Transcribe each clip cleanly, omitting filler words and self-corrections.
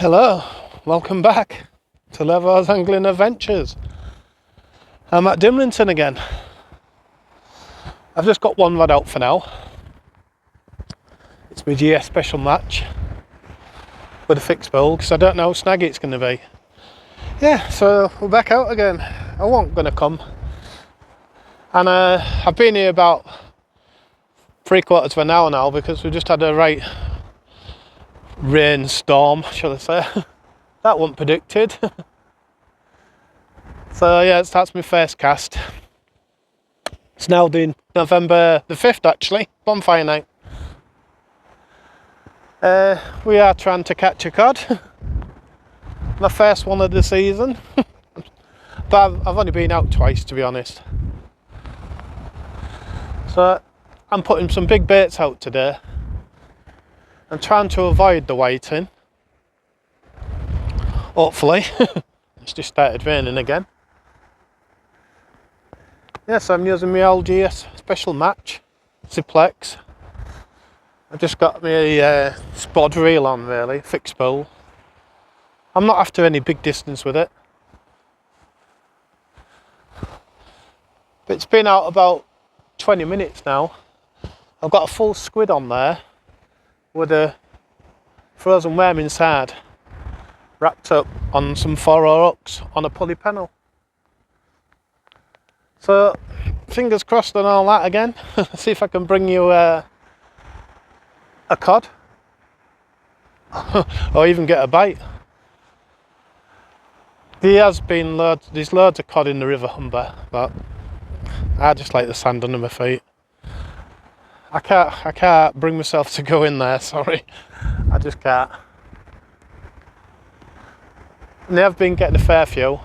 Hello, welcome back to Levo's Angling Adventures. I'm at Dimlington again. I've just got one rod out for now. It's my GS special match with a fixed bowl because I don't know how snaggy it's going to be. Yeah, so we're back out again. I wasn't going to come. And I've been here about 3/4 of an hour now because we just had a right rain storm, shall I say. That wasn't predicted. So yeah, that's my first cast. It's now the November the 5th actually, bonfire night. We are trying to catch a cod. My first one of the season. But I've only been out twice, to be honest. So I'm putting some big baits out today. I'm trying to avoid the whiting. Hopefully. It's just started raining again. Yes, I'm using my LGS special match, Ziplex. I've just got my spod reel on really, fixed bowl. I'm not after any big distance with it. But it's been out about 20 minutes now. I've got a full squid on there with a frozen worm inside, wrapped up on some 4/0 hooks on a pulley pennel. So fingers crossed on all that again. See if I can bring you a cod or even get a bite. There's loads of cod in the River Humber, but I just like the sand under my feet. I can't bring myself to go in there, sorry. I just can't. And they have been getting a fair few.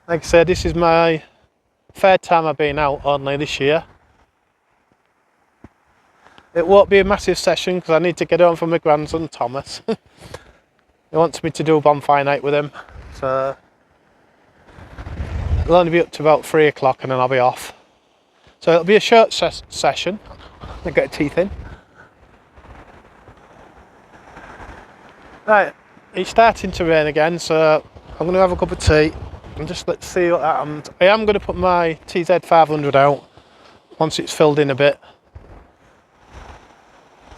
Like I said, this is my third time I've been out only this year. It won't be a massive session because I need to get home from my grandson Thomas. He wants me to do a bonfire night with him, so it'll only be up to about 3 o'clock and then I'll be off. So it'll be a short session. I'll get teeth in. Right, it's starting to rain again, so I'm going to have a cup of tea and just let's see what happens. I am going to put my TZ500 out once it's filled in a bit.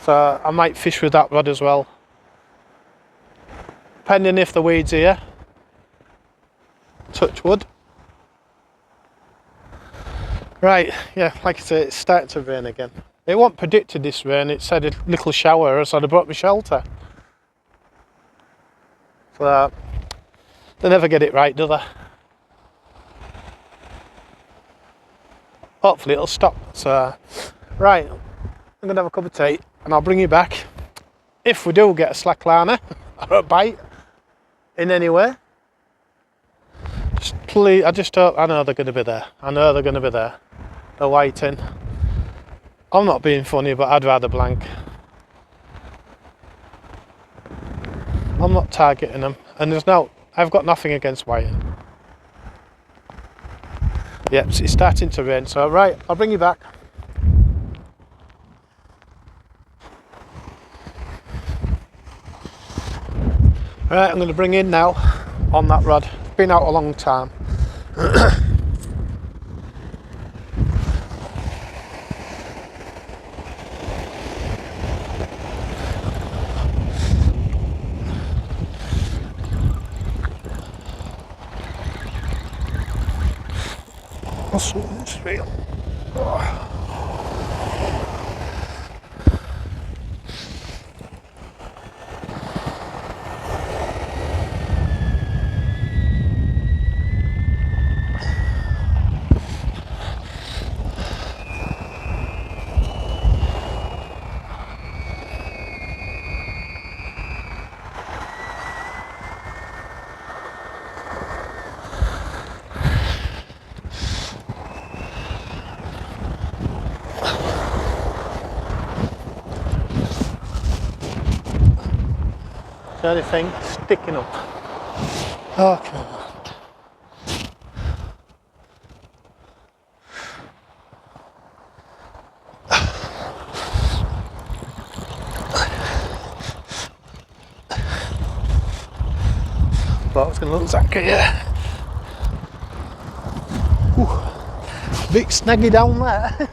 So I might fish with that rod as well. Depending if the weed's here. Touch wood. Right, yeah, like I said, it's starting to rain again. It wasn't predicted this rain, it said a little shower, so I brought my shelter. So they never get it right, do they? Hopefully it'll stop. So, right, I'm gonna have a cup of tea and I'll bring you back if we do get a slackliner or a bite in any way. Just please, I just hope, I know they're going to be there. I know they're going to be there. The whiting. I'm not being funny, but I'd rather blank. I'm not targeting them, and I've got nothing against whiting. Yep, it's starting to rain, so right, I'll bring you back. Right, I'm going to bring in now on that rod. It's been out a long time. What's this reel? Oh. Anything sticking up. Okay. thought it was going to look like it, yeah. Ooh, big snaggy down there.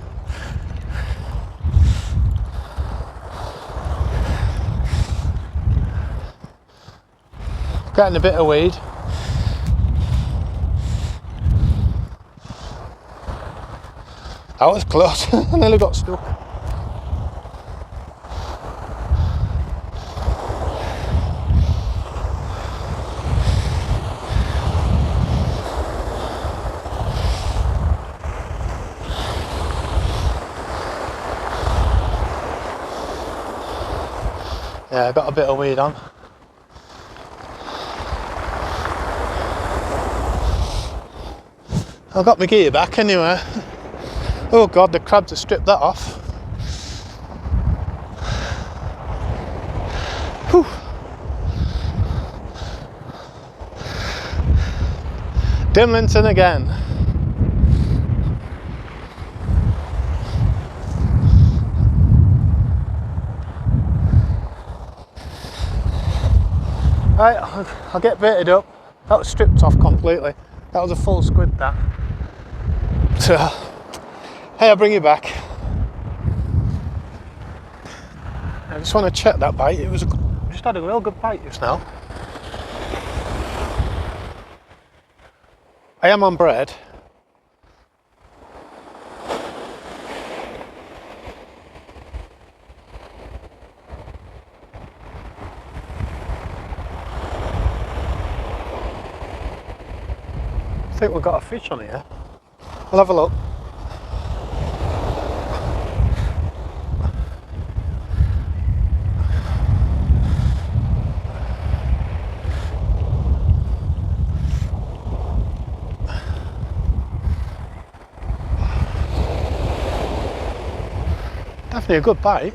Getting a bit of weed. That was close. I nearly got stuck. Yeah, I got a bit of weed on. I got my gear back anyway. Oh god, the crabs have stripped that off. Whew. Dimlinton again. Right, I'll get baited up. That was stripped off completely. That was a full squid, that. So, hey, I'll bring you back. I just want to check that bite. It was just had a real good bite just now. I am on bread. I think we've got a fish on here. I'll have a look. Definitely a good bite.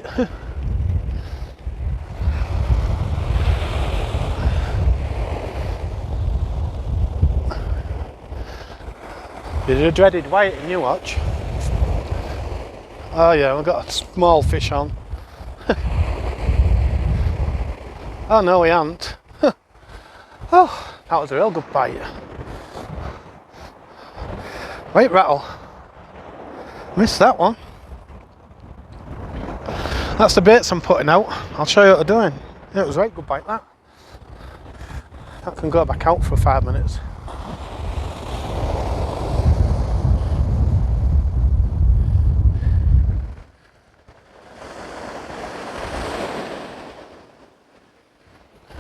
There's a dreaded white in you watch. Oh yeah, we've got a small fish on. Oh no, we haven't. Oh, that was a real good bite. White rattle. Missed that one. That's the baits I'm putting out. I'll show you what I'm doing. Yeah, it was a right good bite, that. That can go back out for 5 minutes.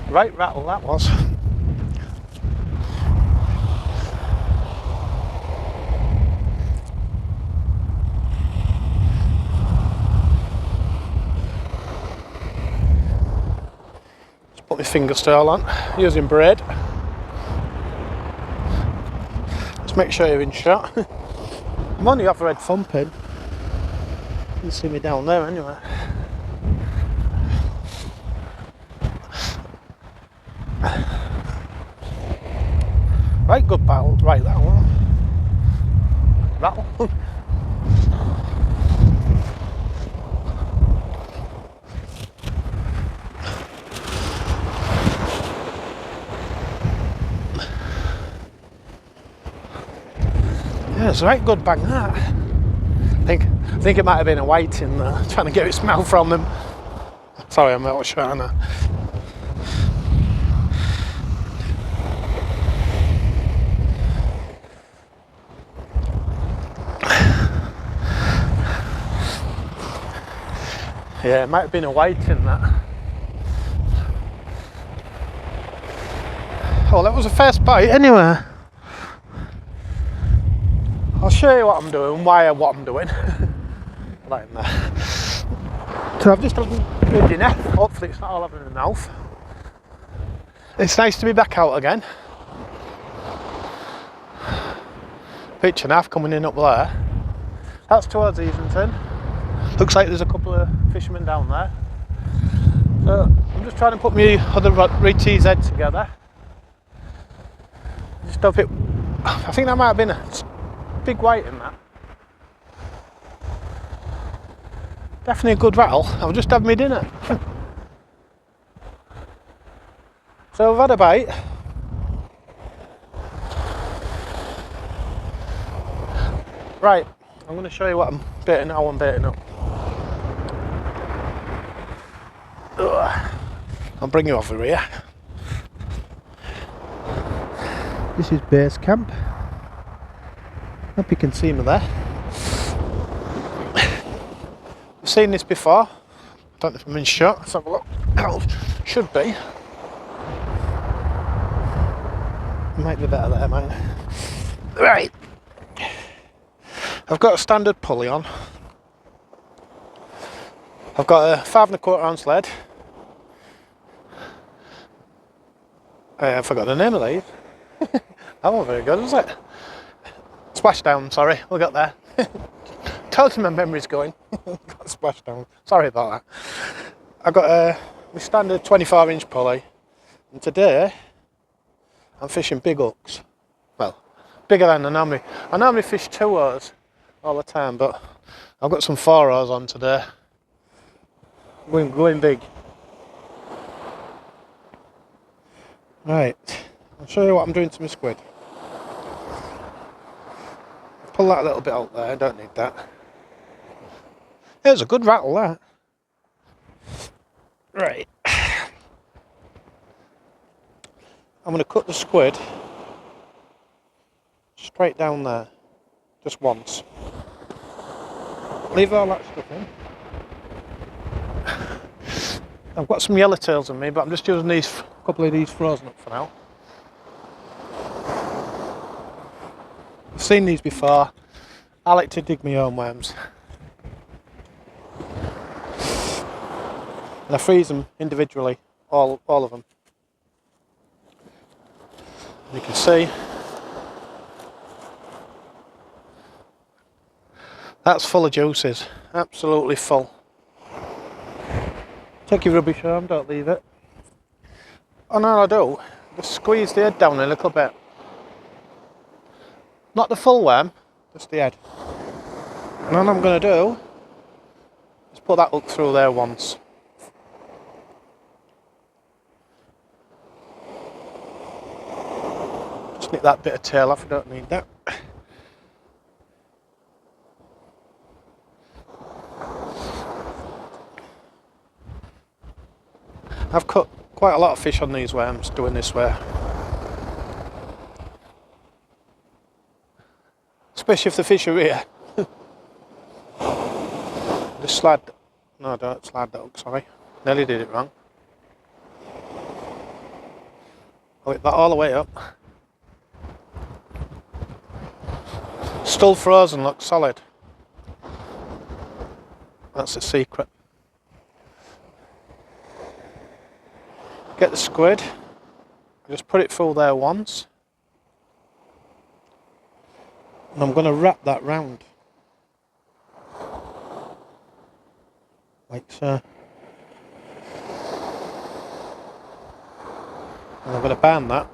Right rattle that was. Just put my finger style on, using braid. Just make sure you're in shot. I'm only off red thumping. You can see me down there anyway. Right, good battle, right that one. Rattle. Yeah, it's a right good bang that. I think it might have been a white in there, trying to get its mouth from them. Sorry, I'm out of shot now. Yeah, it might have been a white in that. Oh, that was a first bite anyway. I'll show you what I'm doing, what I'm doing. Right in there. So I've just had my dinner. Hopefully it's not all having in the mouth. It's nice to be back out again. Pitch and a half coming in up there. That's towards Easington. Looks like there's a couple of fishermen down there. So I'm just trying to put my other Reeties head together. Just hope it. I think that might have been a big white in that. Definitely a good rattle. I've just had my dinner. So I've had a bite. Right, I'm going to show you what I'm baiting, how I'm baiting up. Ugh. I'll bring you over here. This is base camp. Hope you can see me there. I've seen this before. I don't know if I'm in shot. Let's have a look. Oh, should be. Might be better there, mate. Right. I've got a standard pulley on. I've got a 5 1/4 ounce lead. I forgot the name of these. That wasn't very good, was it? Splashdown, sorry, we got there. Tells me my memory's going. Got splashdown. Sorry about that. I've got my standard 24-inch pulley, and today I'm fishing big hooks. Well, bigger than I normally fish 2-0s all the time, but I've got some 4-0s on today. Going big. Right, I'll show you what I'm doing to my squid. Pull that a little bit out there, I don't need that. There's a good rattle there. Right. I'm going to cut the squid straight down there, just once. Leave all that stuff in. I've got some yellowtails on me, but I'm just using a couple of these frozen up for now. I've seen these before. I like to dig my own worms. And I freeze them individually, all of them. You can see that's full of juices, absolutely full. Take your rubbish home, don't leave it. And all I do, just squeeze the head down a little bit. Not the full worm, just the head. And all I'm going to do is put that hook through there once. Just nick that bit of tail off, I don't need that. I've cut quite a lot of fish on these worms doing this way. Especially if the fish are here. Just slide, no, don't slide that hook, sorry. Nearly did it wrong. I'll whip that all the way up. Still frozen, looks solid. That's the secret. Get the squid, just put it through there once. And I'm going to wrap that round. Like so. And I'm going to band that.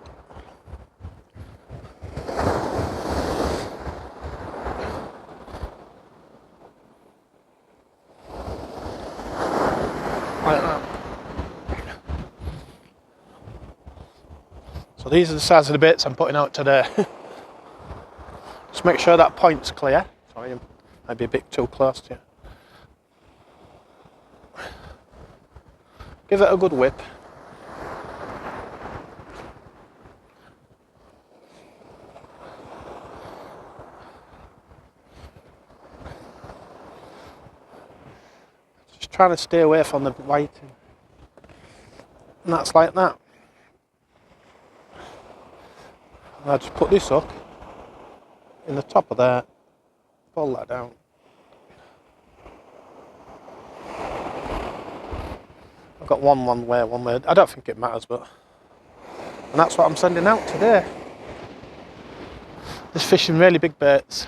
Like that. So these are the size of the bits I'm putting out today. Just make sure that point's clear. Sorry, I might be a bit too close to you. Give it a good whip. Just trying to stay away from the whiting. And that's like that. And I just put this hook in the top of there, pull that down. I've got one way. I don't think it matters, but... And that's what I'm sending out today. Just fishing really big baits.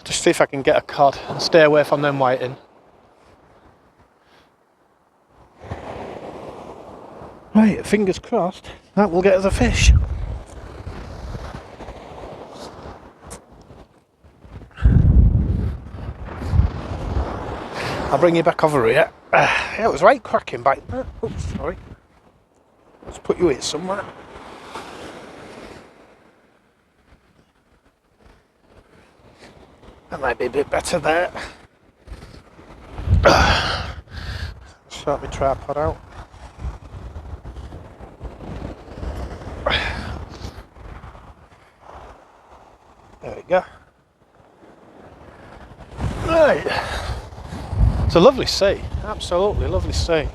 Just see if I can get a cod and stay away from them whiting. Right, fingers crossed, that will get us a fish. I'll bring you back over here. Yeah, it was right cracking bite. Oops, sorry. Let's put you here somewhere. That might be a bit better there. Sort my tripod out. There we go. Right. It's a lovely sea. Absolutely lovely sea.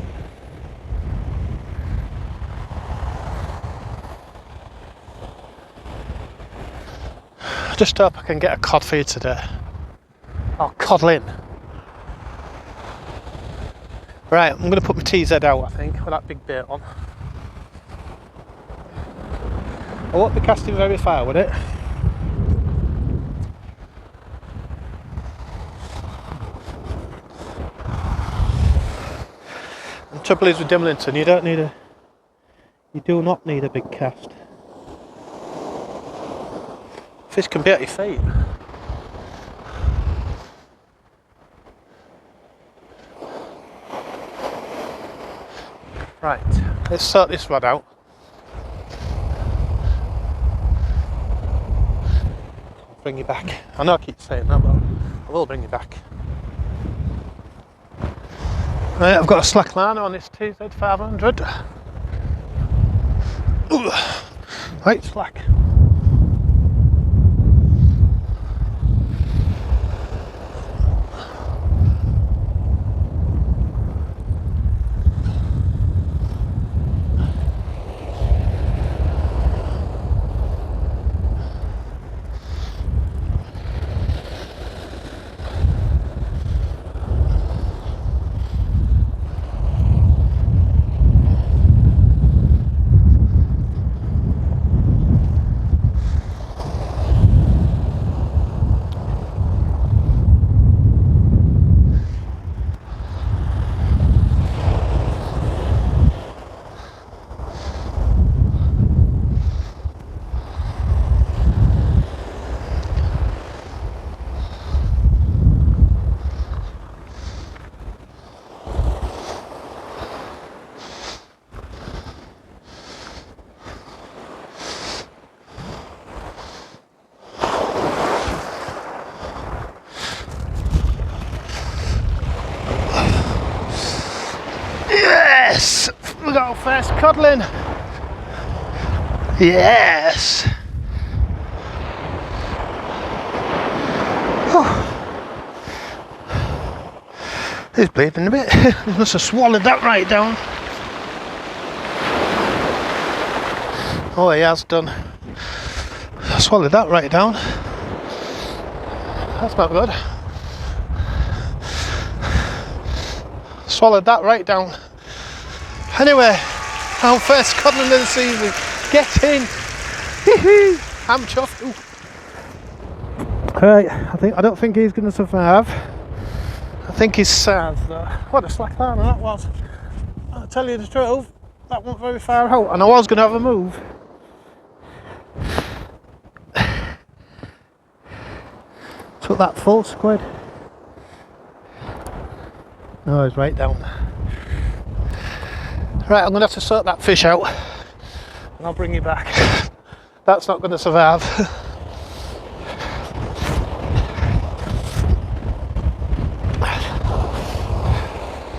I just hope I can get a cod for you today. Oh, codlin. Right, I'm going to put my TZ out, I think, with that big bait on. I won't be casting very far with it. And the trouble is with Dimlington, you do not need a big cast. Fish can be at your feet. Right, let's sort this rod out. I'll bring you back. I know I keep saying that, but I will bring you back. Right, I've got a slack line on this TZ500. Ooh, right, slack. Yes! We got our first codlin. Yes! Oh. He's bleeding a bit. He must have swallowed that right down. Oh, he has done. Swallowed that right down. That's not good. Swallowed that right down. Anyway, our first codlin of the season. Get in. I'm chuffed. Right, I don't think he's going to survive. I think he's sad though. What a slack line that was. I'll tell you the truth, that wasn't very far out, and I was going to have a move. Took that full squid. No, he's right down. Right, I'm going to have to sort that fish out and I'll bring you back. That's not going to survive.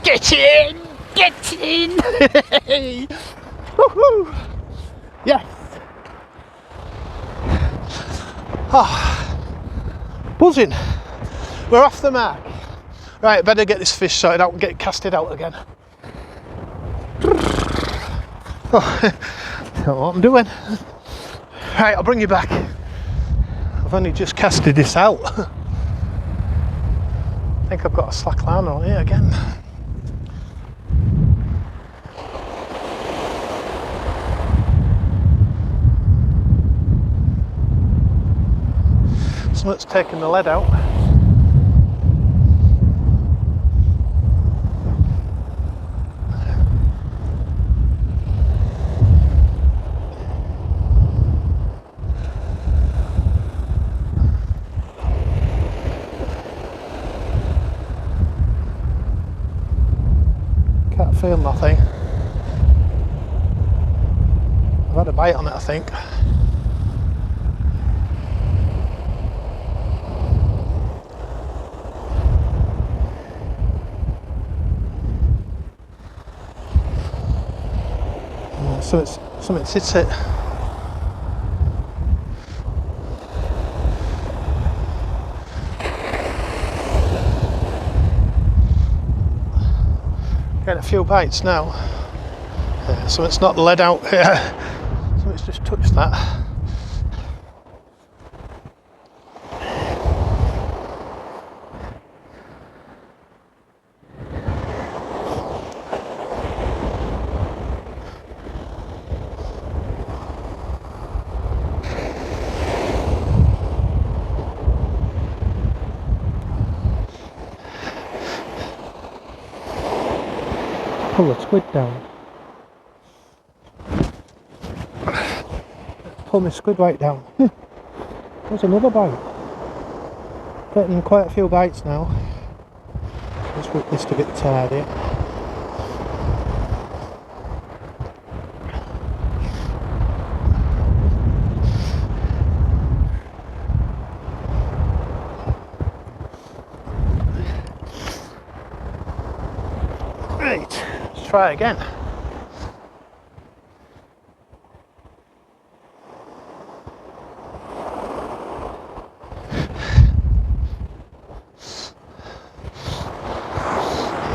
Get in! Get in! Woohoo! Yes! Oh, buzzing. We're off the mark. Right, better get this fish sorted out and get it casted out again. Oh, don't know what I'm doing. Right, I'll bring you back. I've only just casted this out. I think I've got a slack line on here again. Something's taken the lead out. Can't feel nothing. I've had a bite on it, I think. something sits it. Getting a few bites now. Yeah, so it's not led out here. So it's just touched that. Pull the squid down. Pull my squid right down. There's another bite. Getting quite a few bites now. Let's whip this a bit tidy. Right, let's try again.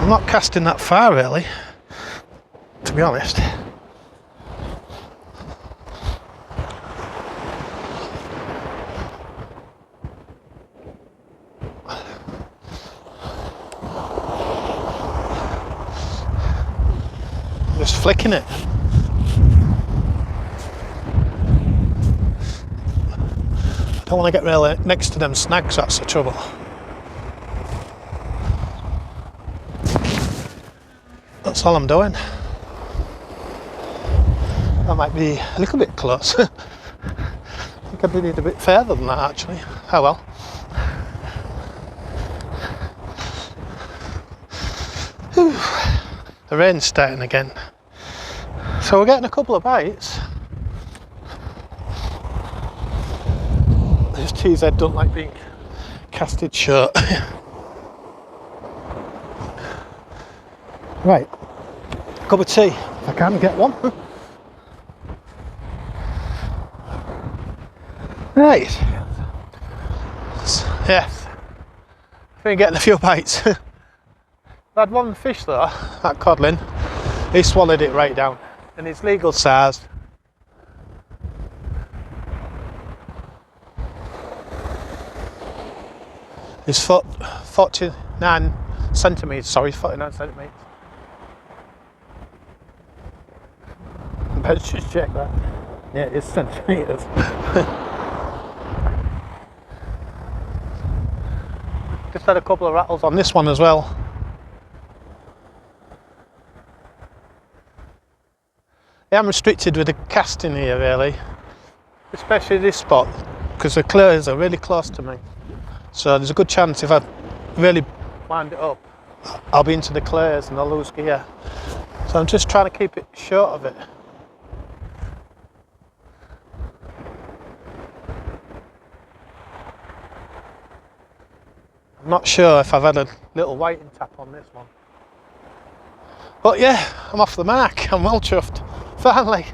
I'm not casting that far really, to be honest. Just flicking it. I don't want to get really next to them snags, that's the trouble. That's all I'm doing. That might be a little bit close. I think I did it a bit further than that actually. Oh well. Whew. The rain's starting again. So we're getting a couple of bites. This TZ don't like being casted short. Right, cup of tea, if I can get one. Right, yes, I've been getting a few bites. I had one fish though, that codlin, he swallowed it right down, and it's legal size. It's 49 centimetres, sorry, 49 centimetres. Let's just check that. Yeah, it's centimetres. Just had a couple of rattles on this one as well. I am restricted with the casting here really, especially this spot, because the clays are really close to me. So there's a good chance if I really wind it up, I'll be into the clays and I'll lose gear. So I'm just trying to keep it short of it. I'm not sure if I've had a little whiting tap on this one. But yeah, I'm off the mark. I'm well chuffed. Finally.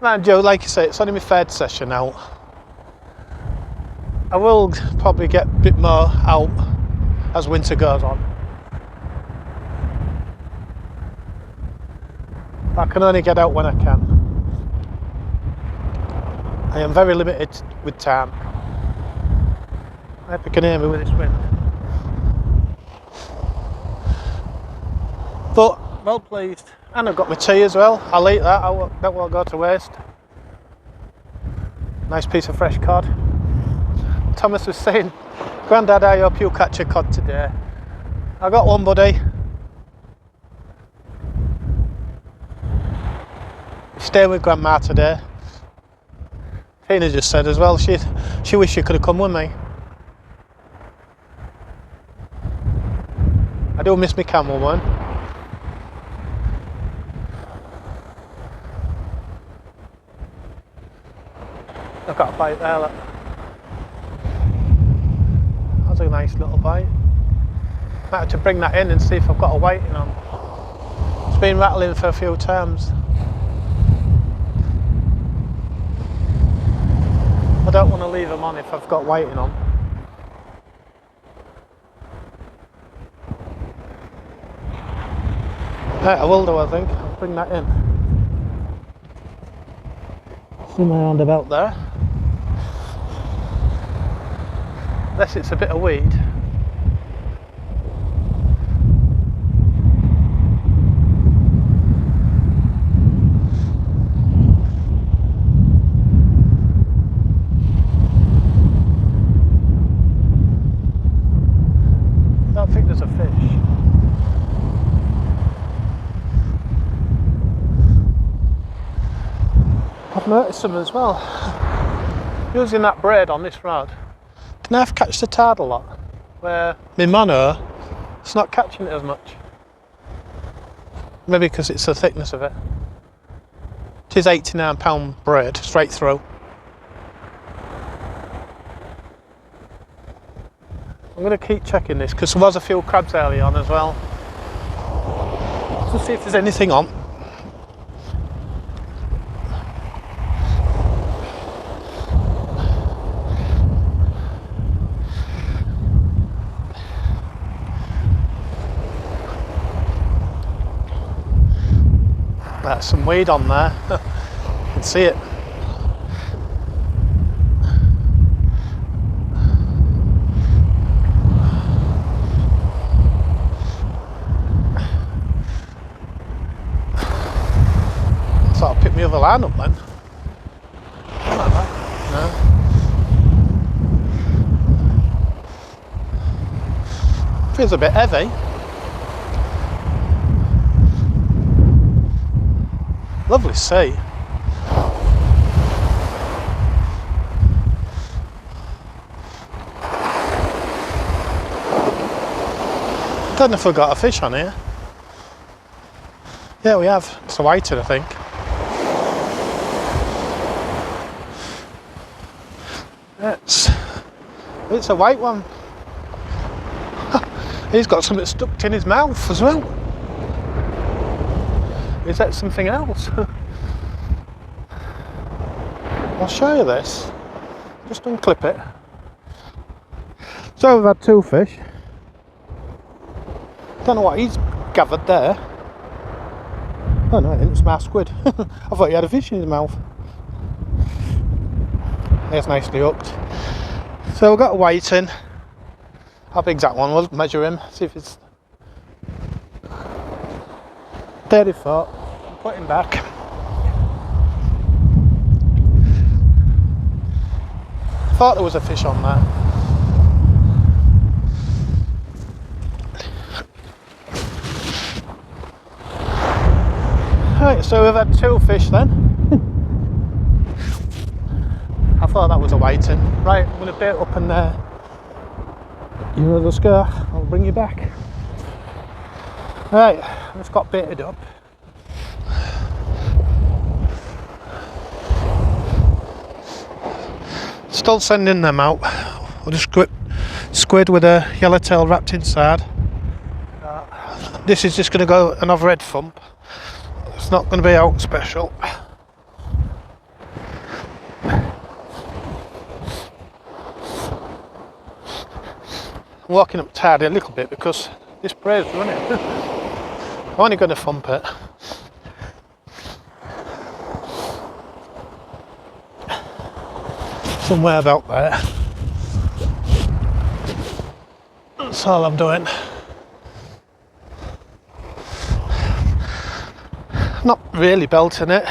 Man, Joe, like you say, it's only my third session out. I will probably get a bit more out as winter goes on. I can only get out when I can. I am very limited with time. I hope you can hear me with this wind. But, well pleased. And I've got my tea as well. I'll eat that, that won't go to waste. Nice piece of fresh cod. Thomas was saying, Grandad, I hope you'll catch a cod today. I got one, buddy. Stay with Grandma today. Tina just said as well, she wished she could have come with me. I do miss my camel one. I've got a bite there, look. That's a nice little bite. Might have to bring that in and see if I've got a whiting on. It's been rattling for a few times. leave them on if I've got whiting on. Right, I will do, I think. I'll bring that in. Somewhere around about there. Unless it's a bit of weed. I don't think there's a fish. I've noticed some as well. Using that braid on this rod, can I have catch the tide a lot? Where my mono, it's not catching it as much. Maybe because it's the thickness of it. It is £89 braid, straight through. I'm going to keep checking this because there was a few crabs early on as well. Let's see if there's anything on. That's some weed on there. You can see it. So I'll pick my other line up then. Like that. No. Feels a bit heavy. Lovely sea. I don't know if we've got a fish on here. Yeah, we have. It's a whiting, I think. It's a white one. He's got something stuck in his mouth as well. Is that something else? I'll show you this. Just unclip it. So we've had two fish. Don't know what he's gathered there. Oh no, it's my squid. I thought he had a fish in his mouth. There's nicely hooked. So we've got a whiting. How big's that one? We'll measure him, see if it's 30 foot. Put him back. Thought there was a fish on there. Right, so we've had two fish then. I thought that was a whiting. Right, I'm going to bait up and you'll just go. I'll bring you back. Right, it's got baited up. Still sending them out. With a squid with a yellowtail wrapped inside. This is just going to go another red thump. It's not going to be out special. I'm walking up tidy a little bit because this braid's running. I'm only going to thump it. Somewhere about there. That's all I'm doing. Not really belting it.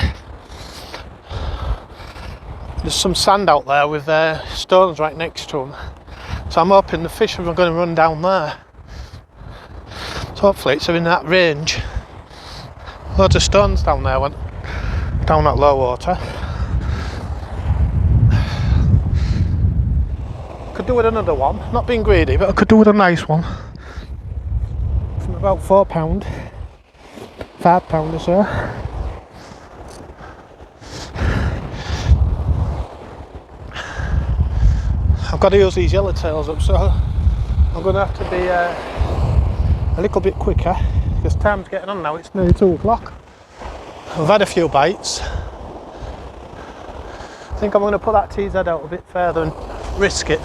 There's some sand out there with stones right next to them. So I'm hoping the fish are going to run down there. So hopefully it's in that range. Loads of stones down there went down at low water. Could do with another one, not being greedy, but I could do with a nice one. From about £4, £5 or so. I've got to use these yellowtails up, so I'm going to have to be a little bit quicker because time's getting on now. It's nearly 2 o'clock. I've had a few bites. think I'm going to put that TZ out a bit further and risk it.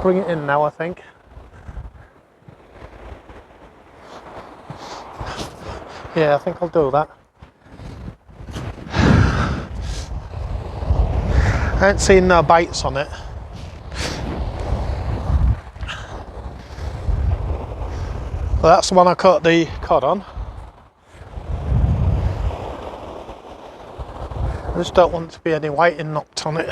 Bring it in now, I think. Yeah, I think I'll do that. I ain't seen no bites on it. Well, that's the one I caught the cod on. I just don't want to be any whiting knocked on it.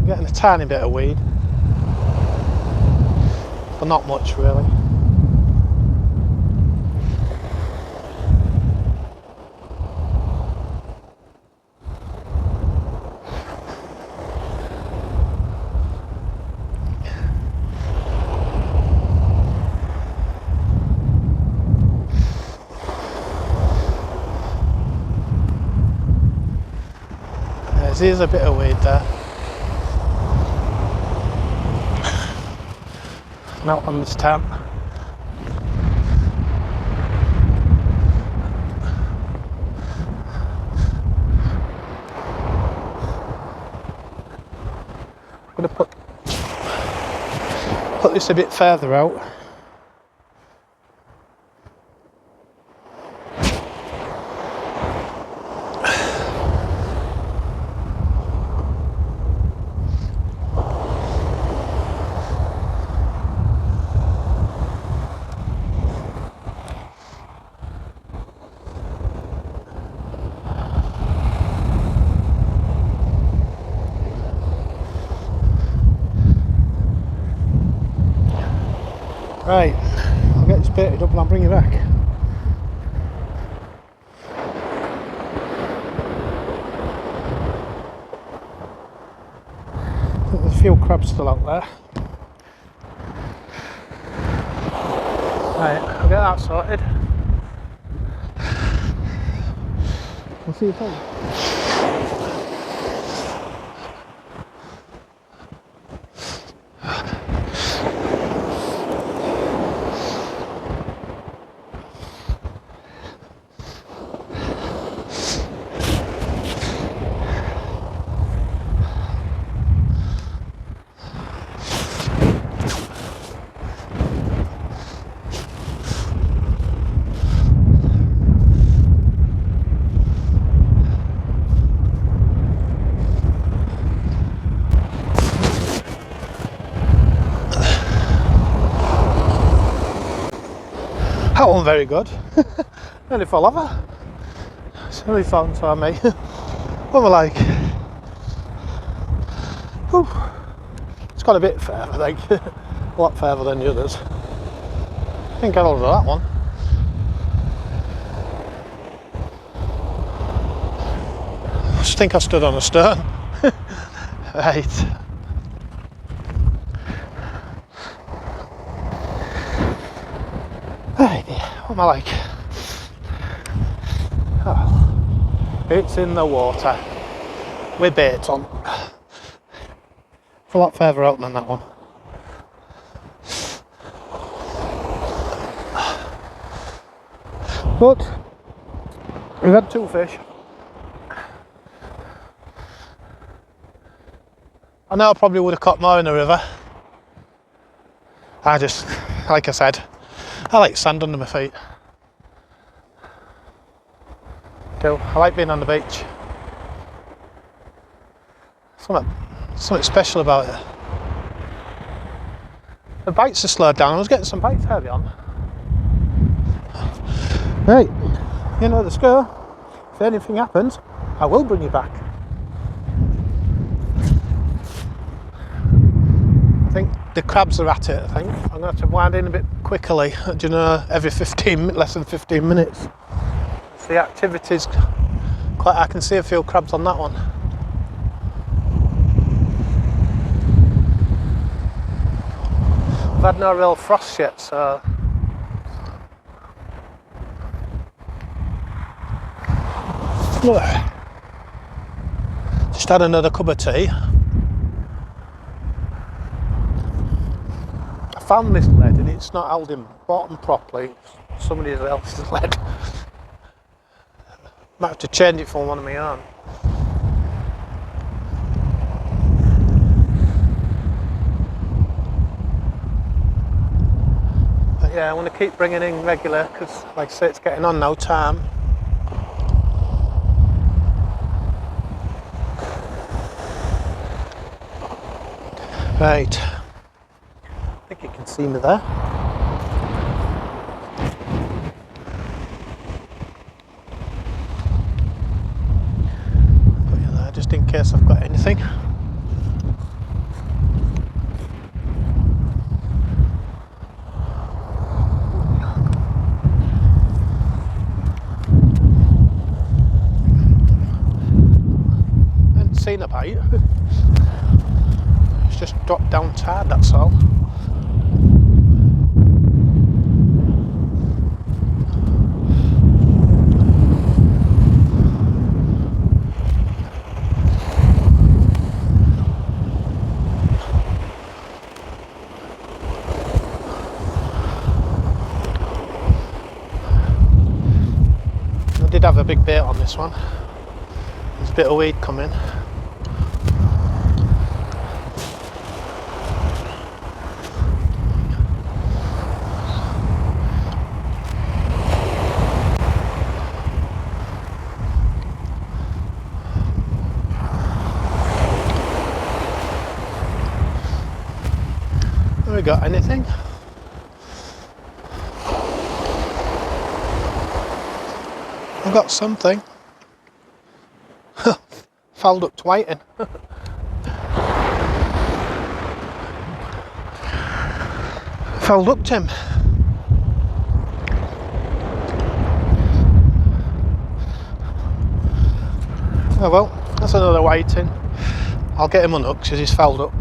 Getting a tiny bit of weed, but not much really. There's a bit of weed there. Not on this tent. I'm going to put this a bit further out. Right, I'll get this baited up and I'll bring you back. I think there's a few crabs still out there. Right, I'll get that sorted. I'll see you soon. That wasn't very good. Nearly fell over. It's really fun for me. What am I like? Whew. It's got a bit further, I think. A lot further than the others. I think I'll do that one. I just think I stood on a stone. Right. Right, what am I like? Oh, it's in the water with bait on. It's a lot further out than that one. But we've had two fish. I know I probably would have caught more in the river. I just, like I said, I like sand under my feet. Cool. I like being on the beach. Something special about it. The bites are slowed down. I was getting some bites early on. Right, you know the score. If anything happens, I will bring you back. I think the crabs are at it, I think. I'm going to have to wind in a bit quickly, do you know, every less than 15 minutes. So the activity's quite, I can see a few crabs on that one. I've had no real frost yet, so Just had another cup of tea. I found this lead and it's not held in bottom properly. It's somebody else's lead. Might have to change it for one of my own. But yeah, I want to keep bringing in regular because, like I say, it's getting on now time. Right, I think you can see me there. Put you there just in case I've got anything. I haven't seen a bite. Just dropped down tired, that's all. I did have a big bait on this one. There's a bit of weed coming. Have we got anything? I've got something. Fouled up whiting. Fouled up Tim. Oh well, that's another whiting. I'll get him unhooked because he's fouled up.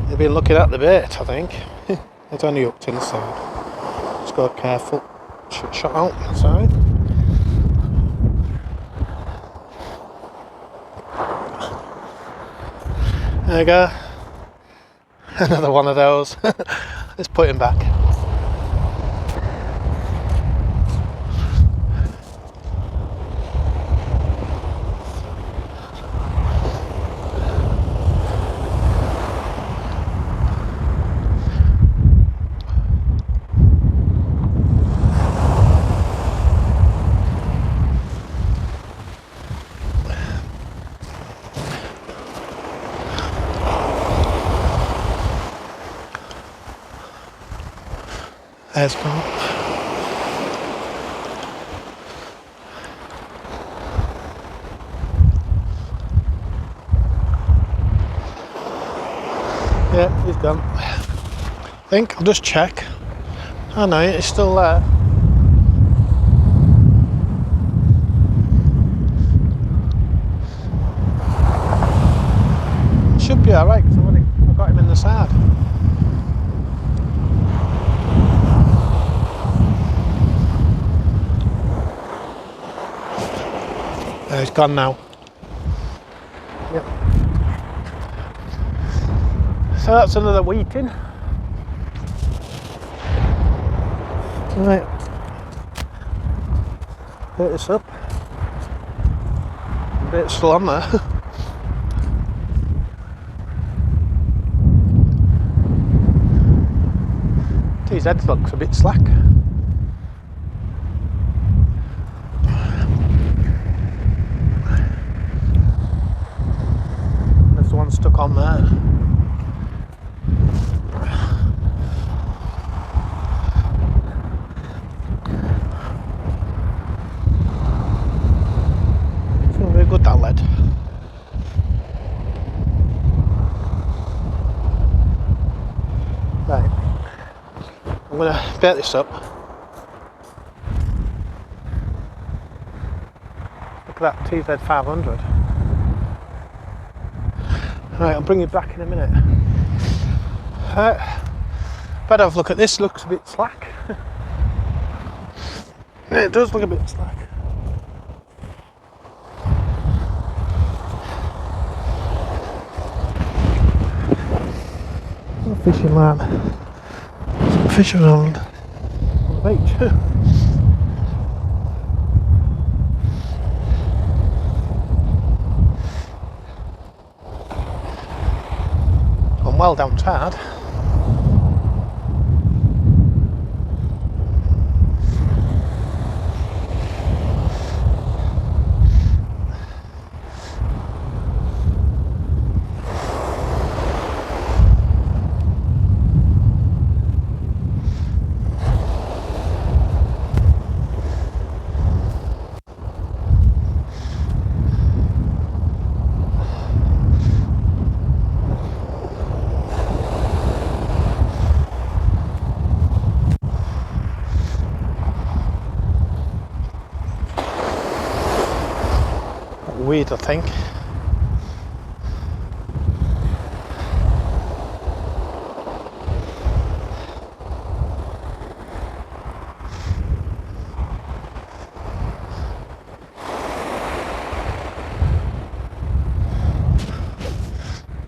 You've been looking at the bait, I think. It's only hooked inside. Just go careful. Shot out inside. There you go. Another one of those. Let's put him back. There's one. Yeah, he's gone. I think I'll just check. Oh no, it's still there. Should be alright because I've got him in the side. He's gone now. Yep. So that's another weeting. Right. Put this up. A bit still on there. His head looks a bit slack. There's one stuck on there. It's not very good, that lead. Right. I'm going to bait this up. Look at that TZ 500. Right, I'll bring you back in a minute. Better have a look at this, looks a bit slack. It does look a bit slack. Fishing line. Fishing around on the beach. I'm well down tired. Weird, I think.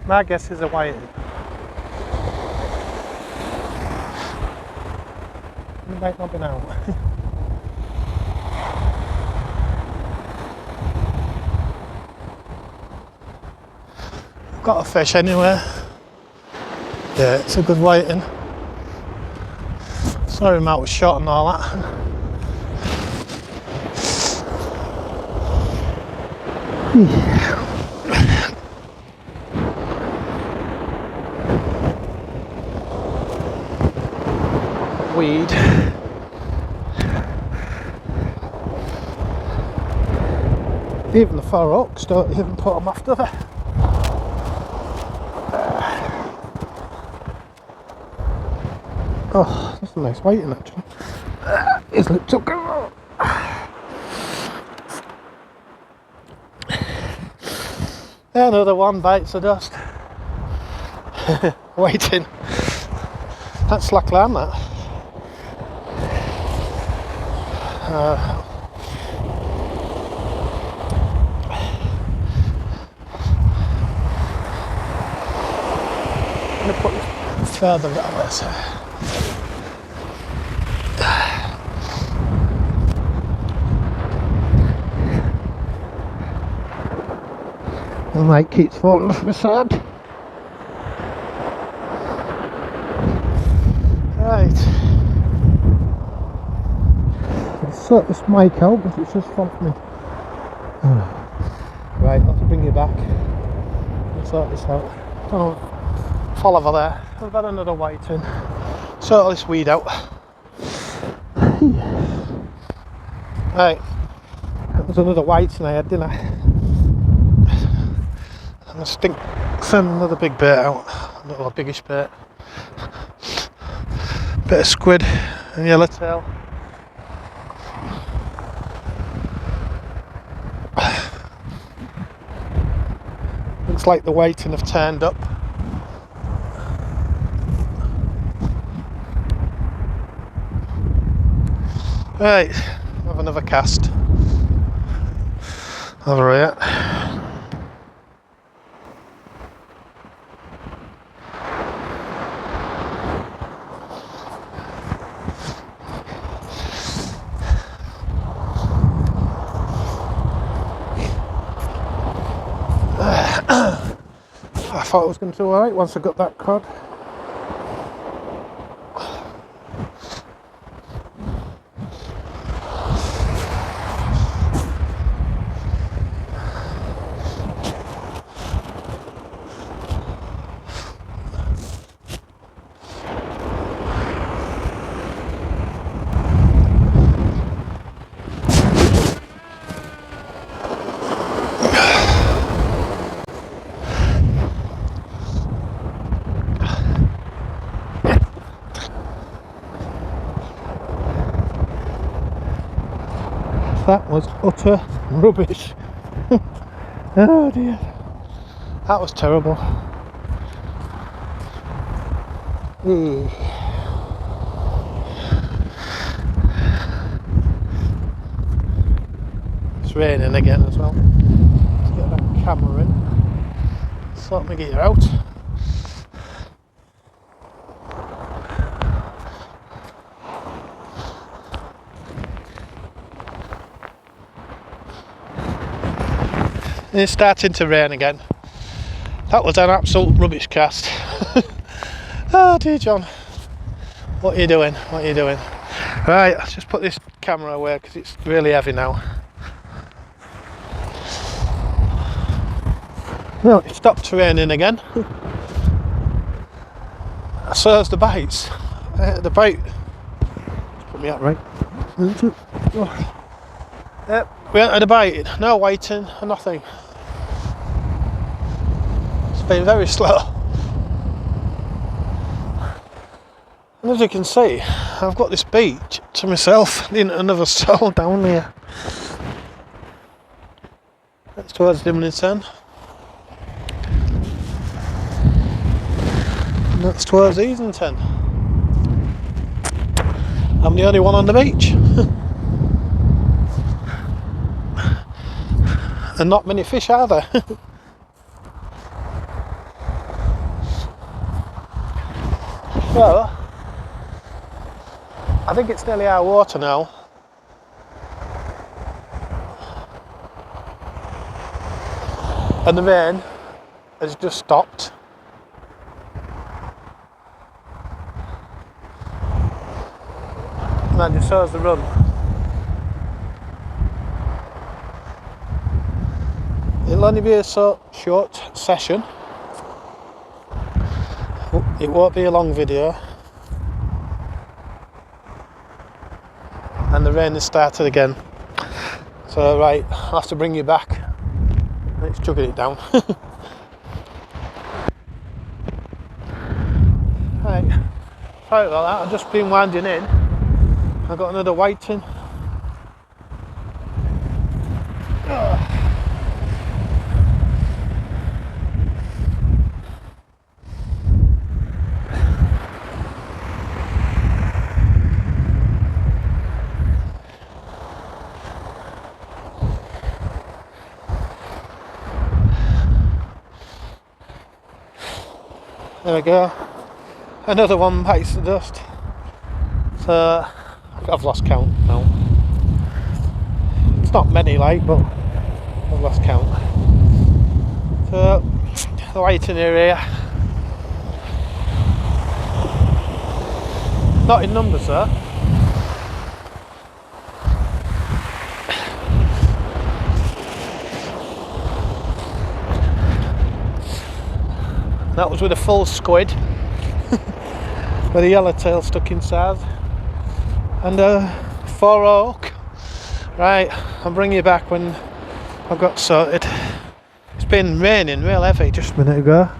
My guess is a white. It might not be now. Got a fish anyway. Yeah, it's a good whiting. Sorry, Matt was shot and all that. Weed. Even the far oaks don't even put them after that. Oh, that's a nice whiting actually. His lip took. Another one bites the dust. Waiting. That's slack line, that. I'm going to put this further down there, so. The light keeps falling off my side. Right. Let's sort this mic out because it's just following me. Right, I'll have to bring you back. Let's sort this out. Don't know. Fall over there. I've had another white in. Sort all this weed out. Right. That was another white in I had, didn't I? I think send another big bait out, a little biggish bait, bit of squid and yellowtail. Looks like the whiting have turned up. Right, have another cast. Alright. I thought I was going to do alright once I got that cod. That was utter rubbish. Oh dear. That was terrible. It's raining again as well. Let's get that camera in. Sort my gear out. It's starting to rain again. That was an absolute rubbish cast. Oh dear John, what are you doing? What are you doing? Right, let's just put this camera away because it's really heavy now. Well, it stopped raining again. So there's the bites. The bite. Let's put me out right. Yep, we haven't had a bite. No whiting, nothing. It's been very slow. And as you can see, I've got this beach to myself. Ain't another soul down here. That's towards Dimlington. And that's towards Easington. I'm the only one on the beach. And not many fish are there. Well, I think it's nearly our water now. And the rain has just stopped. And that just shows the run. It'll only be a short session. It won't be a long video. And the rain has started again. So right, I'll have to bring you back. It's chugging it down. Right, sorry about that, I've just been winding in. I've got another whiting. There we go. Another one bites the dust. So I've lost count now. It's not many like, but I've lost count. So the whiting area. Not in numbers though. That was with a full squid with a yellowtail stuck inside and a 4 oak. Right, I'll bring you back when I've got sorted. It's been raining real heavy just a minute ago.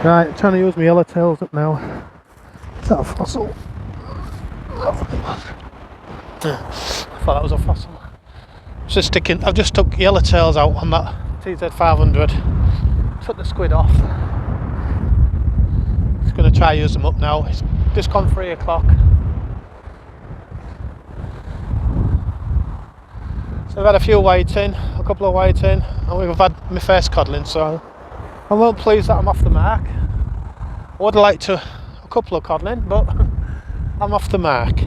Right, I'm trying to use my yellowtails up now. Is that a fossil? I thought that was a fossil. Just sticking. I've just took yellowtails out on that TZ500. Took the squid off. Just going to try use them up now. It's just gone 3 o'clock. So I've had a few whiting, a couple of whiting, and we've had my first codling. So I'm well pleased that I'm off the mark. I would have liked to a couple of codling, but I'm off the mark.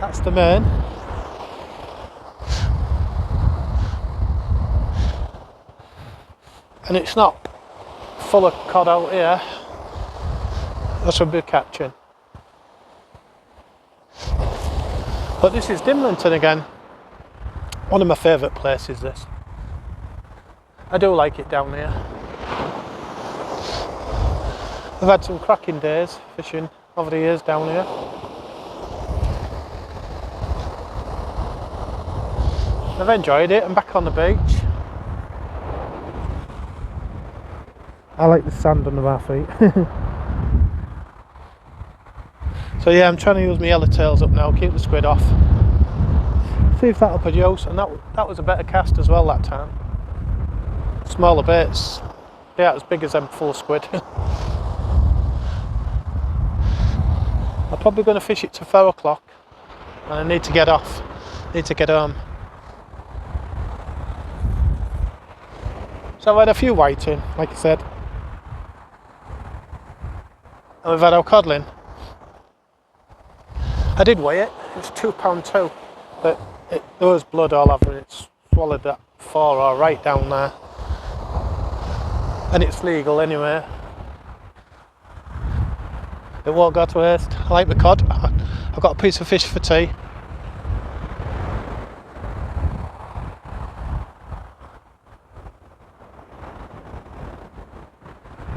That's the main. And it's not full of cod out here. That's what we're catching. But this is Dimlington again. One of my favourite places, this. I do like it down here. I've had some cracking days fishing over the years down here. I've enjoyed it. I'm back on the beach. I like the sand under my feet. So yeah, I'm trying to use my yellowtails up now, keep the squid off. See if that'll produce, and that was a better cast as well that time. Smaller baits, yeah, as big as them full squid. I'm probably going to fish it to 4 o'clock, and I need to get off, need to get home. So I've had a few whiting, like I said, and we've had our codling. I did weigh it, it's £2.2, but there was blood all over it. It's swallowed that 4 or right down there, and it's legal anyway. It won't go to waste. I like the cod. I've got a piece of fish for tea.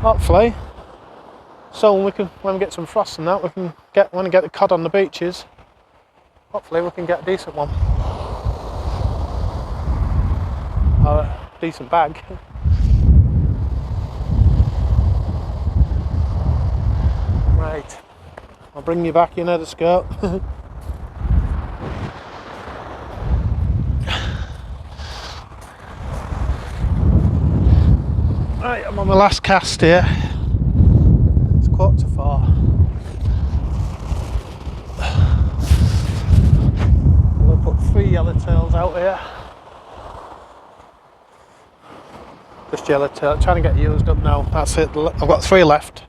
Hopefully soon when we get some frost and that, when we get the cod on the beaches, hopefully we can get a decent one. Or a decent bag. Right, I'll bring you back, you know the scope. Right, I'm on my last cast here. It's 3:45. I'm going to put 3 yellowtails out here. Just yellowtail, trying to get used up now. That's it, I've got 3 left.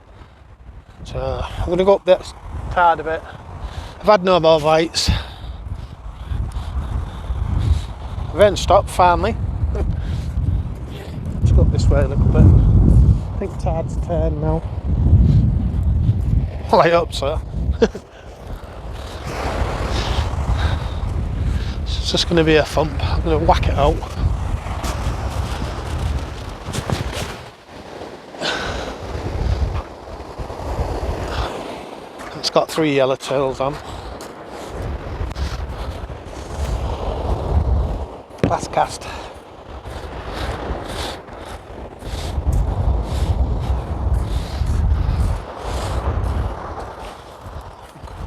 So I'm going to go up this tide a bit. I've had no more bites. I've then stopped finally. Let's go up this way a little bit. I think tide's turned now. Well, I hope so. It's just going to be a thump. I'm going to whack it out. It's got 3 yellowtails on. Last cast.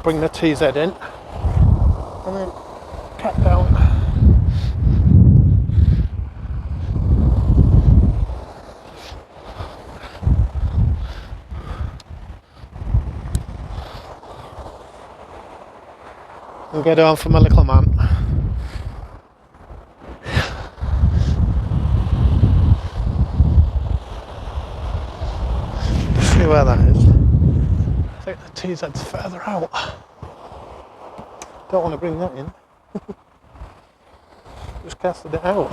Bring the TZ in and then cut down. And get on for my little man. See where that is. I think the TZ's further out. Don't want to bring that in. Just casted it out.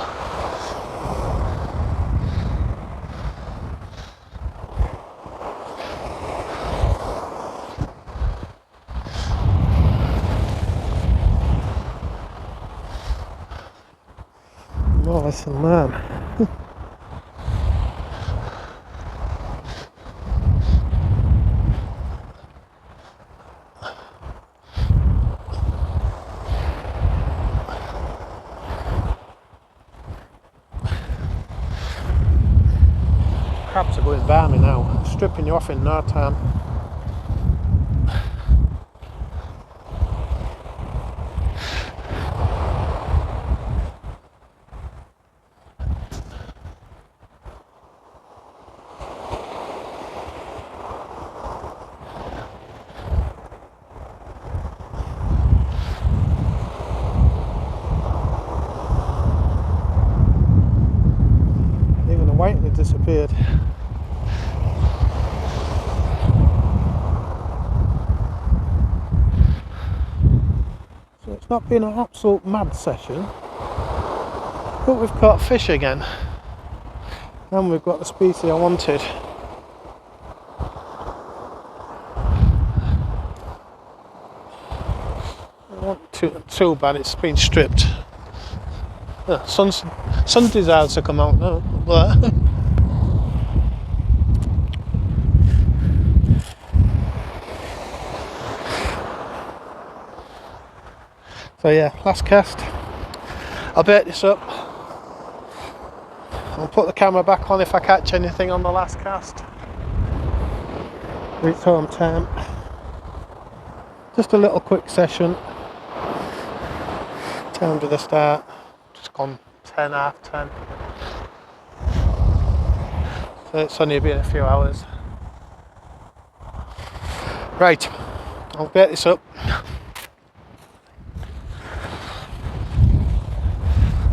Oh, listen, man. Crabs are going by me now, stripping you off in no time. Even the whiting had disappeared. It's not been an absolute mad session, but we've caught fish again, and we've got the species I wanted. Not too bad, it's been stripped. Sun desires to come out now, but so yeah, last cast. I'll bait this up. I'll put the camera back on if I catch anything on the last cast. It's home time. Just a little quick session. Time to the start. Just gone 10, half 10. So it's only been a few hours. Right, I'll get this up.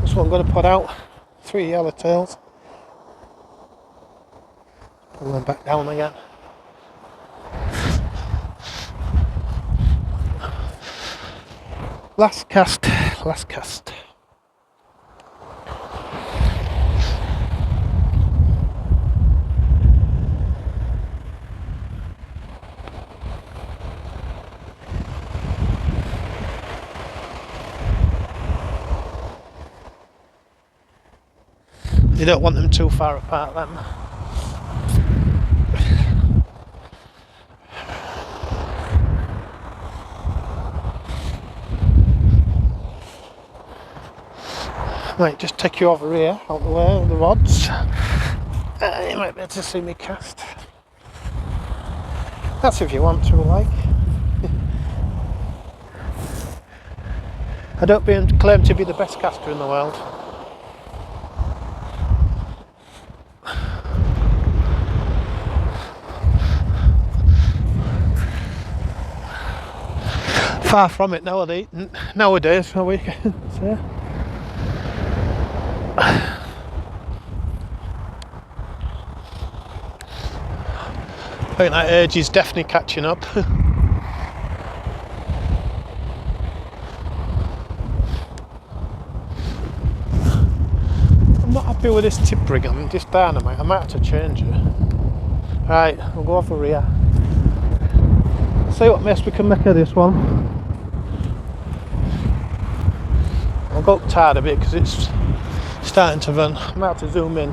This one I'm going to put out 3 yellowtails. Pull them back down again. Last cast, last cast. You don't want them too far apart then. Might just take you over here, out the way of the rods. You might be able to see me cast. That's if you want to, like. I don't claim to be the best caster in the world. Far from it nowadays, are we? So. I think that age is definitely catching up. I'm not happy with this tip rig on this Dynamite. I might have to change it. Right, we'll go over here. See what mess we can make of this one. I'll go up tired a bit because it's starting to run. I might have to zoom in.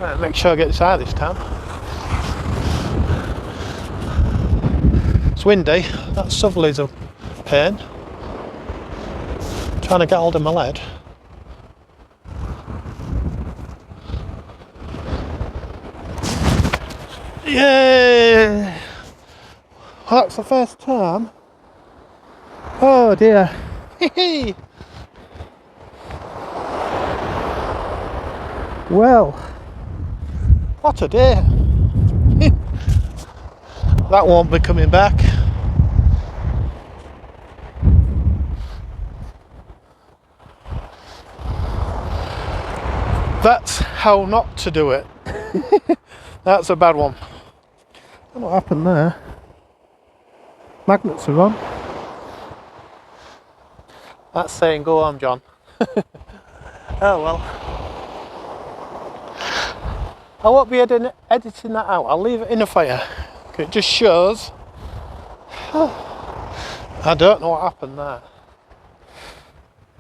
Right, make sure I get this out this time. It's windy. That shovel is a pain. Trying to get hold of my lead. Yeah, well, that's the first time. Oh dear. Well, what a day. That won't be coming back. That's how not to do it. That's a bad one. I don't know what happened there. Magnets are on. That's saying go on, John. Oh well. I won't be editing that out. I'll leave it in the fire. It just shows. I don't know what happened there.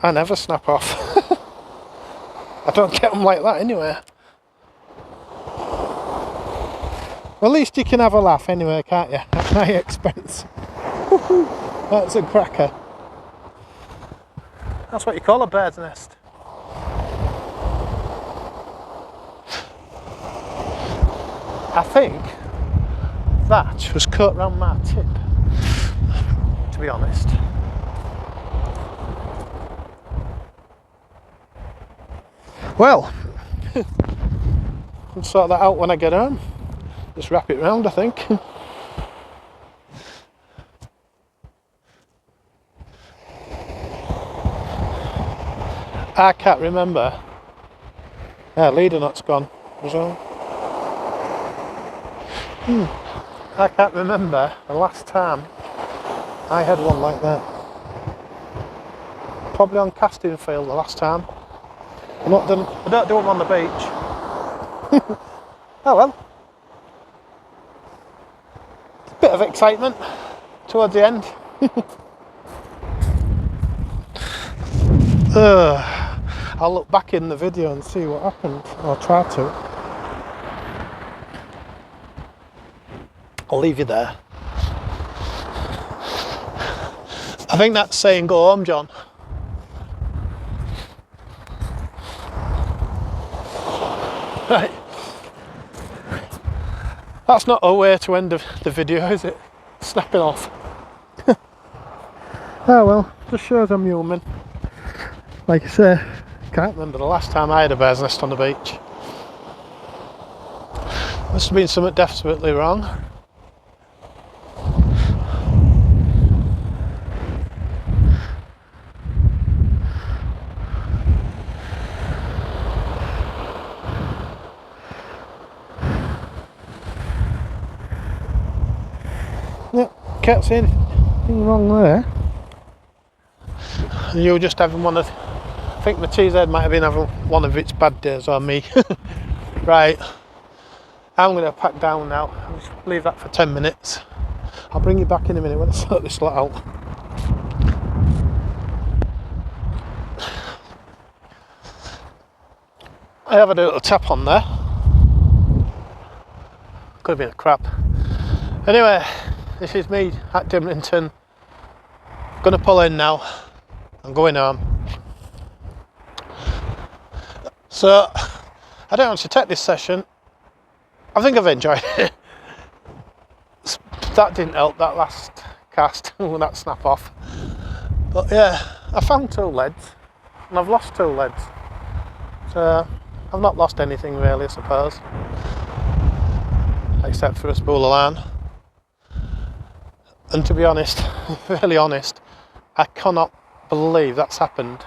I never snap off. I don't get them like that anyway. Well, at least you can have a laugh anyway, can't you? At my expense. That's a cracker. That's what you call a bird's nest. I think that was cut round my tip, to be honest. Well, I'll sort that out when I get home. Just wrap it round, I think. I can't remember. Yeah, leader nut's gone as well. I can't remember the last time I had one like that. Probably on casting field the last time. I don't do them on the beach. Oh well. Bit of excitement towards the end. I'll look back in the video and see what happened. I'll try to. I'll leave you there. I think that's saying go home, John. Right. That's not a way to end the video, is it? Snapping off. Oh well, just shows I'm human. Like I say, can't remember the last time I had a bear's nest on the beach. Must have been something desperately wrong. Yep, can't see anything wrong there. You were just having one of, I think the cheesehead might have been having one of its bad days on me. Right, I'm going to pack down now. I'll just leave that for 10 minutes. I'll bring you back in a minute when I sort this lot out. I have had a little tap on there. Could have been a crap. Anyway, this is me at Dimlington. Gonna pull in now. I'm going home. So, I don't want to take this session. I think I've enjoyed it. That didn't help, that last cast, with that snap off. But yeah, I found 2 leads, and I've lost 2 leads. So, I've not lost anything really, I suppose. Except for a spool of line. And to be honest, really honest, I cannot believe that's happened.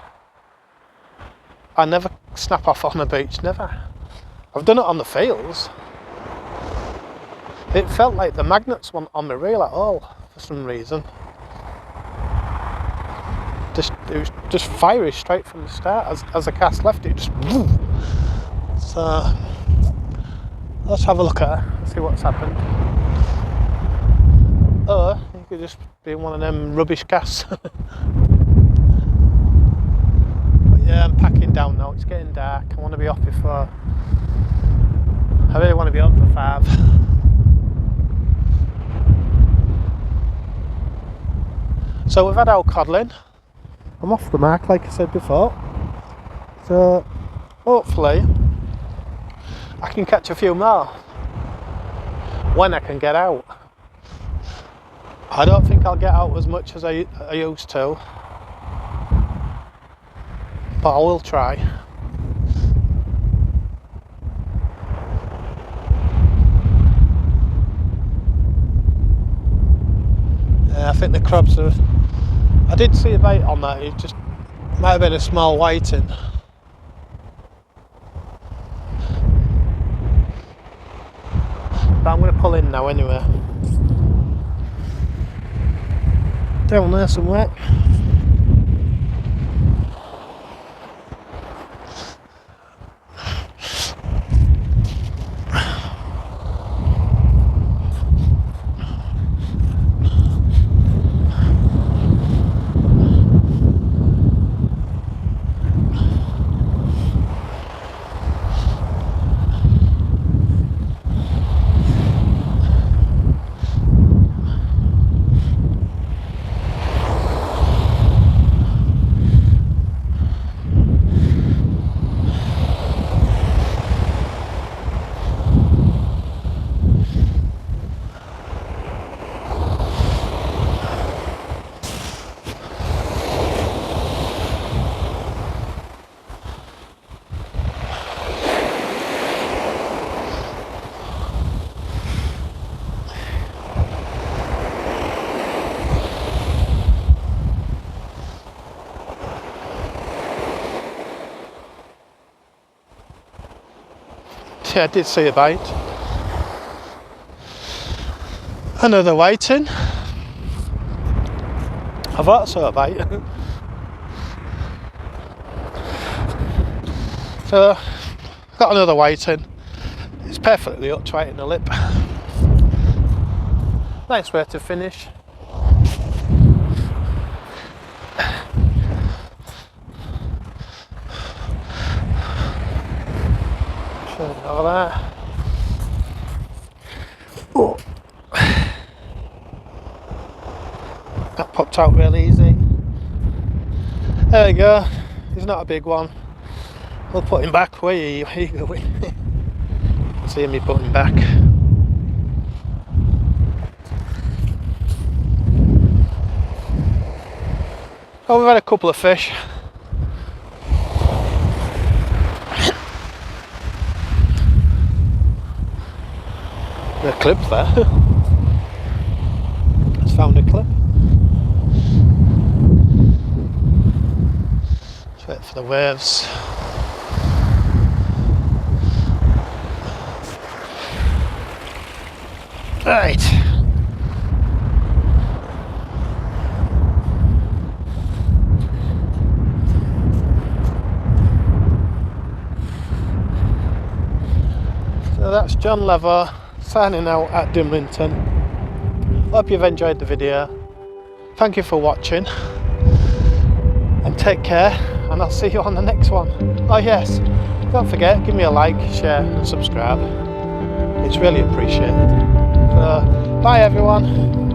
I never snap off on the beach, never. I've done it on the fields. It felt like the magnets weren't on the reel at all for some reason. It was just fiery straight from the start. As the cast left, it just woo. So let's have a look at her and see what's happened. Or it could just be one of them rubbish casts. But yeah, I'm packing down now. It's getting dark. I want to be off before. I really want to be on for 5. So we've had our coddling. I'm off the mark, like I said before. So hopefully I can catch a few more when I can get out. I don't think I'll get out as much as I used to, but I will try. Yeah, I think the crabs are. I did see a bait on that. It just might have been a small whiting. But I'm going to pull in now anyway. Down there somewhere. Yeah, I did see a bite. Another whiting. I thought I saw a bite. So, got another whiting. It's perfectly up right in the lip. Nice way to finish. Over there. Oh. That popped out really easy. There we go. He's not a big one. We'll put him back. Where are you going? See me put him back. Oh, we've had a couple of fish. The clip there. Just found a clip. Just wait for the waves. Right. So that's John Lever signing out at Dimlington. Hope you've enjoyed the video. Thank you for watching and take care, and I'll see you on the next one. Oh yes, don't forget, give me a like, share and subscribe. It's really appreciated. So, bye everyone.